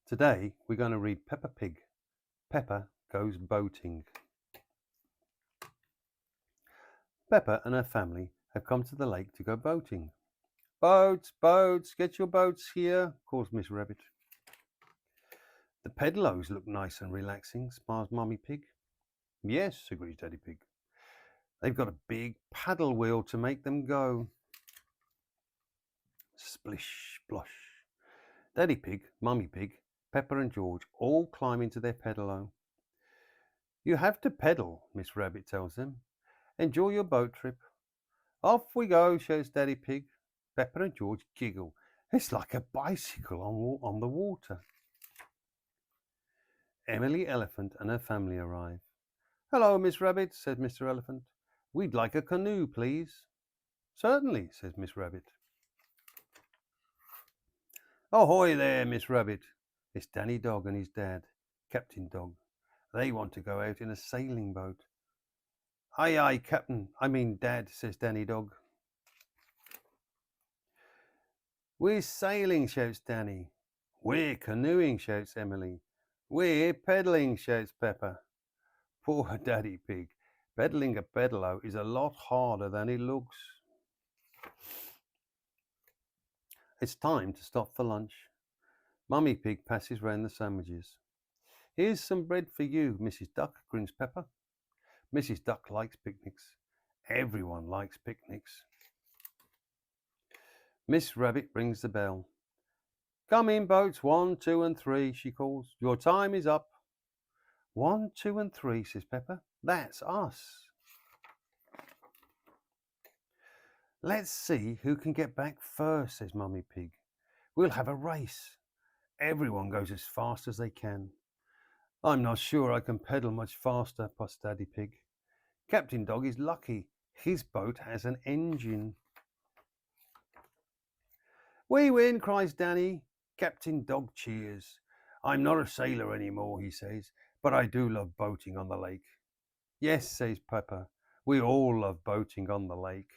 Today we're going to read Peppa Pig, Peppa Goes Boating. Peppa and her family have come to the lake to go boating. Boats, boats, get your boats here, calls Miss Rabbit. The pedalos look nice and relaxing, smiles Mummy Pig. Yes, agrees Daddy Pig. They've got a big paddle wheel to make them go. Splish, splosh. Daddy Pig, Mummy Pig, Peppa and George all climb into their pedalo. You have to pedal, Miss Rabbit tells them. Enjoy your boat trip. Off we go, shouts Daddy Pig. Peppa and George giggle. It's like a bicycle on the water. Emily Elephant and her family arrive. Hello, Miss Rabbit, said Mr. Elephant. We'd like a canoe, please. Certainly, says Miss Rabbit. Ahoy there, Miss Rabbit. It's Danny Dog and his dad, Captain Dog. They want to go out in a sailing boat. Aye, aye, Captain. Dad, says Danny Dog. We're sailing, shouts Danny. We're canoeing, shouts Emily. We're pedaling, shouts Peppa. Poor Daddy Pig. Pedaling a pedalo is a lot harder than it looks. It's time to stop for lunch. Mummy Pig passes round the sandwiches. Here's some bread for you, Mrs. Duck, grins Peppa. Mrs. Duck likes picnics. Everyone likes picnics. Miss Rabbit rings the bell. Come in, boats 1, 2 and 3, she calls. Your time is up. 1, 2 and 3, says Peppa. That's us. Let's see who can get back first, says Mummy Pig. We'll have a race. Everyone goes as fast as they can. I'm not sure I can pedal much faster, puffs Daddy Pig. Captain Dog is lucky. His boat has an engine. We win, cries Danny. Captain Dog cheers. I'm not a sailor anymore, he says, but I do love boating on the lake. Yes, says Peppa. We all love boating on the lake.